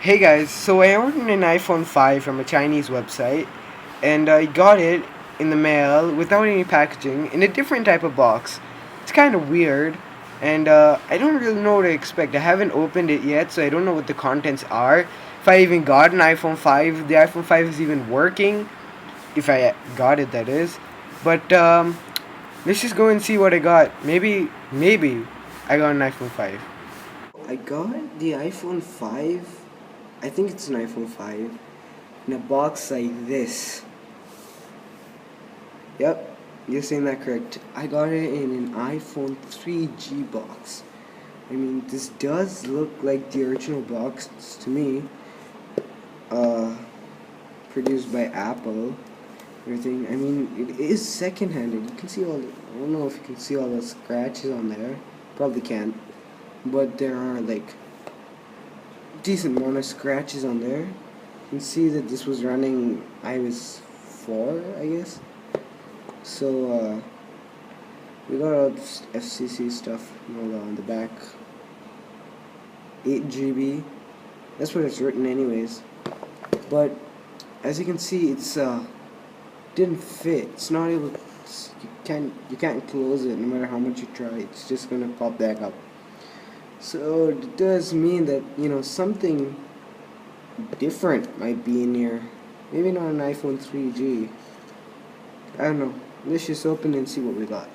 Hey guys, so I ordered an iPhone 5 from a Chinese website and I got it in the mail without any packaging in a different type of box. It's kind of weird and I don't really know what to expect. I haven't opened it yet, so I don't know what the contents are. If I even got an iPhone 5, the iPhone 5 is even working. If I got it, that is. But let's just go and see what I got. Maybe I got an iPhone 5. I got the iPhone 5. I think it's an iPhone 5 in a box like this. Yep, you're saying that correct. I got it in an iPhone 3G box. I mean, this does look like the original box to me. Uh, Produced by Apple. Everything. I mean, it is second-handed. You can see all. I don't know if you can see all the scratches on there. Probably can't. But there are like decent amount of scratches on there. You can see that this was running iOS 4, I guess. So, we got all this FCC stuff on the back. 8 GB. That's what it's written anyways. But, as you can see, it's, didn't fit. It's not able, you can't close it no matter how much you try. It's just gonna pop back up. So, it does mean that, something different might be in here. Maybe not an iPhone 3G. I don't know. Let's just open and see what we got.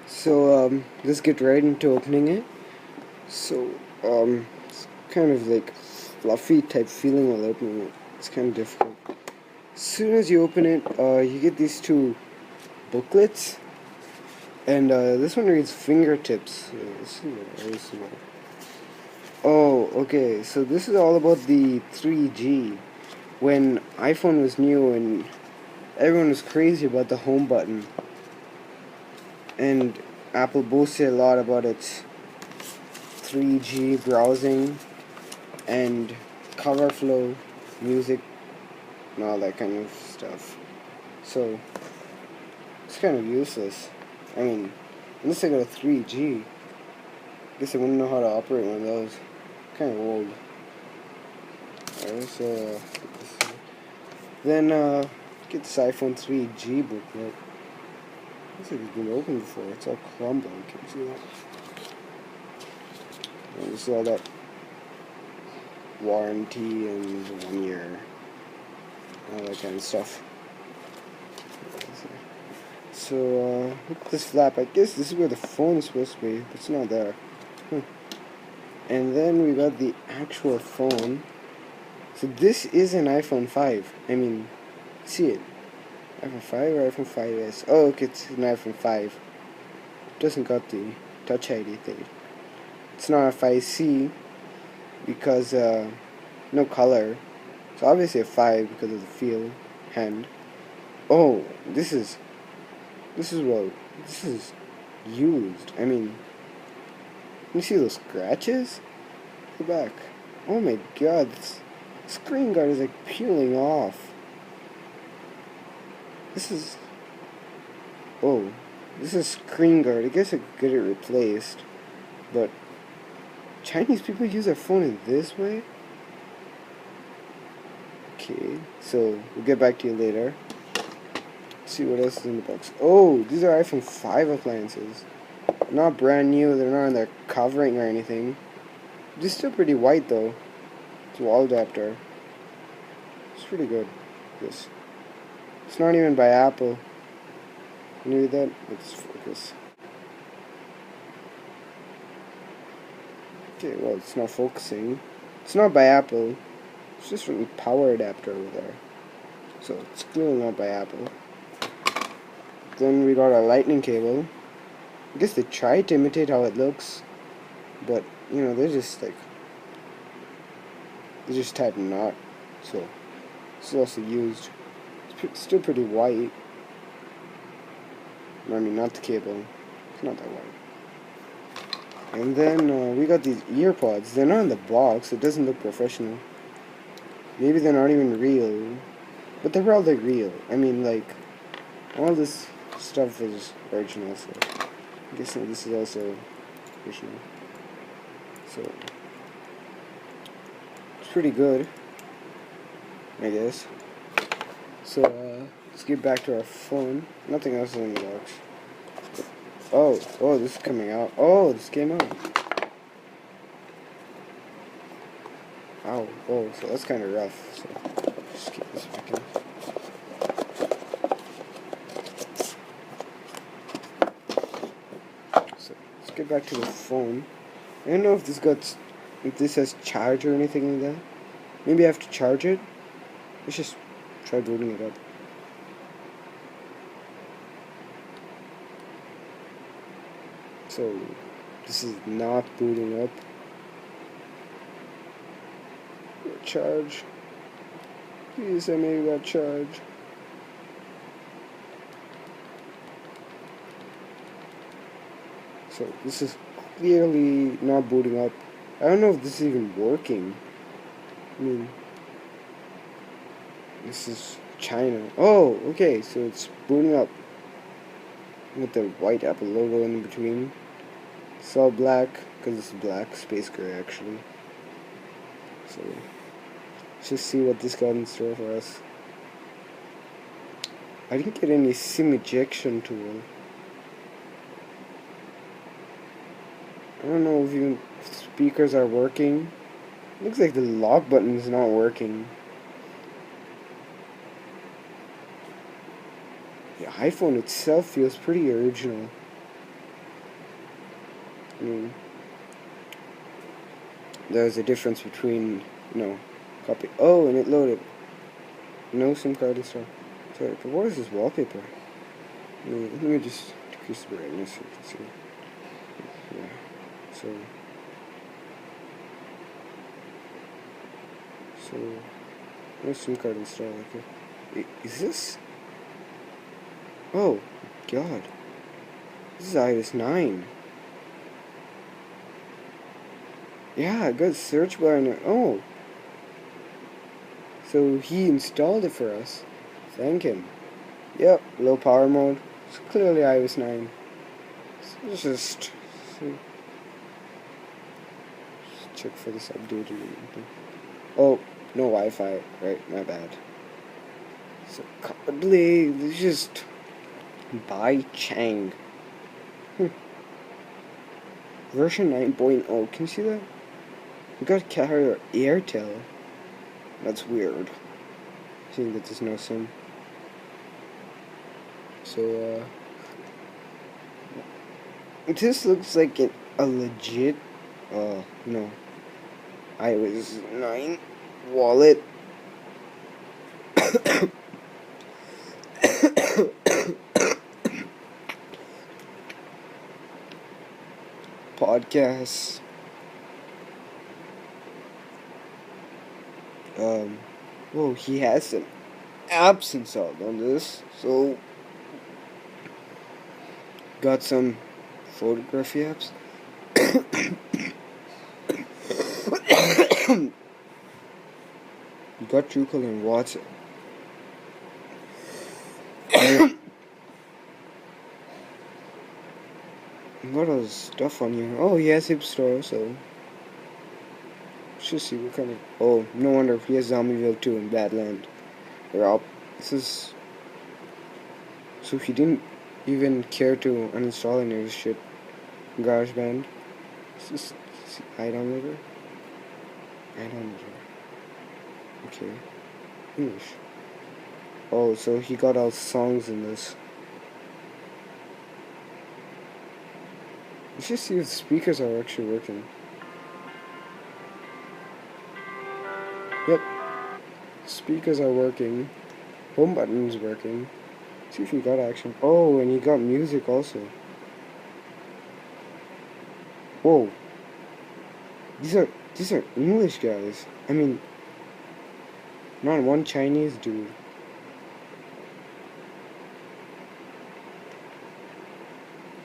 So, let's get right into opening it. So, it's kind of like fluffy type feeling while opening it. It's kind of difficult. As soon as you open it, you get these two booklets. And this one reads fingertips. This is very small. Oh, okay. So this is all about the 3G. When iPhone was new and everyone was crazy about the home button. And Apple boasted a lot about its 3G browsing and cover flow, music, and all that kind of stuff. So, it's kind of useless. I mean, unless I got a 3G, I guess I wouldn't know how to operate one of those. Kind of old. Alright, so, then, get this iPhone 3G booklet. Looks like it's been opened before. It's all crumbling. Can you see that? And this is all that warranty and 1 year, all that kind of stuff. So, look at this flap. I guess this is where the phone is supposed to be, but it's not there. And then we got the actual phone. So this is an iPhone 5. I mean, see it. iPhone 5 or iPhone 5s? Oh, okay, it's an iPhone 5. It doesn't got the Touch ID thing. It's not a 5C because no color. It's obviously a 5 because of the feel, hand. Oh, this is used. I mean, you see those scratches? The back. Oh my god, this screen guard is like peeling off. This is screen guard. I guess I could get it replaced, but Chinese people use their phone in this way? Okay, so we'll get back to you later. See what else is in the box. Oh, these are iPhone 5 appliances. Not brand new, they're not in their covering or anything. They're still pretty white though. It's a wall adapter. It's pretty good. This. It's not even by Apple. Can you read that? Let's focus. Okay, well, it's not focusing. It's not by Apple. It's just from the power adapter over there. So, it's clearly not by Apple. Then we got our lightning cable. I guess they tried to imitate how it looks, but, they're just tied a knot. So, it's also used. It's still pretty white. I mean, not the cable. It's not that white. And then we got these ear pods. They're not in the box. It doesn't look professional. Maybe they're not even real. But they're probably real. I mean, like, all this stuff is original, so I'm guessing this is also original. So, pretty good, I guess. So, let's get back to our phone. Nothing else in the box. Oh, this is coming out. Oh, this came out. Ow, oh, so that's kind of rough. So, just keep this back in. So, let's get back to the phone. I don't know if this has charge or anything like that. Maybe I have to charge it. Let's just try booting it up. So, this is not booting up. Charge. Please, I maybe got charge. So, this is clearly not booting up. I don't know if this is even working. I mean, this is China. Oh, okay, so it's booting up with the white Apple logo in between. It's all black, because it's black, space gray actually. So, let's just see what this got in store for us. I didn't get any SIM ejection tool. I don't know if even speakers are working. Looks like the lock button is not working. The iPhone itself feels pretty original. I mean, there's a difference between, copy. Oh, and it loaded. No SIM card installed. Sorry, but what is this wallpaper? Let me just decrease the brightness so you can see. Yeah, so no SIM card installed. Okay. Is this? Oh, God. This is iOS 9. Yeah, I got search bar in it. Oh. So he installed it for us. Thank him. Yep, low power mode. It's clearly iOS 9. So let's just check for this update or anything. Oh, no Wi-Fi. Right, my bad. So probably let's just buy Chang. Version 9.0. Can you see that? We got carrier Airtel. That's weird. Seeing that there's no SIM. So, this looks like a legit, iOS 9 wallet. Podcasts. Well, he has some apps installed on this, so got some photography apps. You got Truecaller and WhatsApp. What other stuff on here? Oh, he has Hip Store, so let's just see what kind of. Oh, no wonder he has Zombieville 2 and Badland. They're all. This is. So he didn't even care to uninstall any of his shit. GarageBand. This is iDownloader. Okay. English. Oh, so he got all songs in this. Let's just see if the speakers are actually working. Yep. Speakers are working. Home button is working. Let's see if he got action. Oh, and he got music also. Whoa. These are English guys. I mean, not one Chinese dude.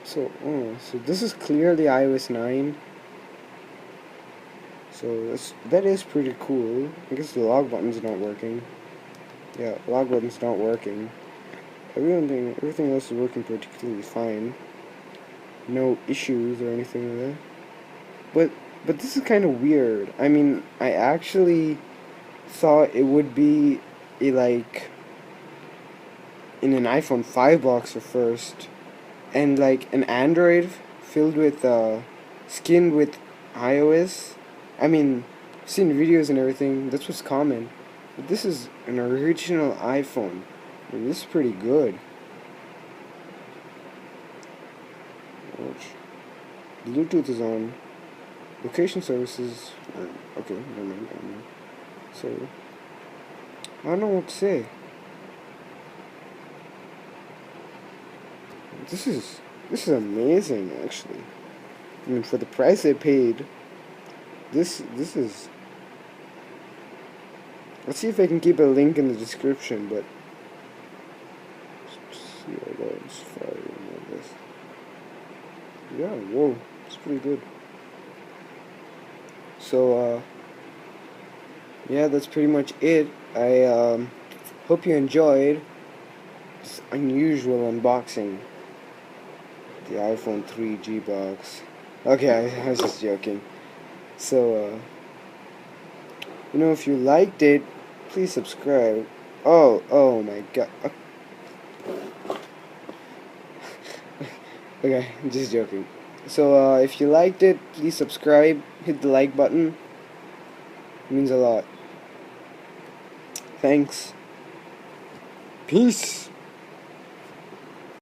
So this is clearly iOS 9. So that is pretty cool. I guess the log button's not working. Yeah, log button's not working. Everything else is working particularly fine. No issues or anything like that. But this is kind of weird. I mean, I actually thought it would be a in an iPhone 5 box at first, and like an Android filled with skinned with iOS. I mean, I've seen videos and everything. That's what's common. But this is an original iPhone. I mean, this is pretty good. Watch. Bluetooth is on. Location services. Okay, never mind. So I don't know what to say. This is amazing, actually. I mean, for the price I paid, this is. Let's see if I can keep a link in the description. But let's see, I got it's fire and all this. Yeah, whoa, it's pretty good. So yeah, that's pretty much it. I hope you enjoyed this unusual unboxing. The iPhone 3G box. Okay, I was just joking. So, if you liked it, please subscribe. Oh my god. Okay, I'm just joking. So, if you liked it, please subscribe. Hit the like button. It means a lot. Thanks. Peace.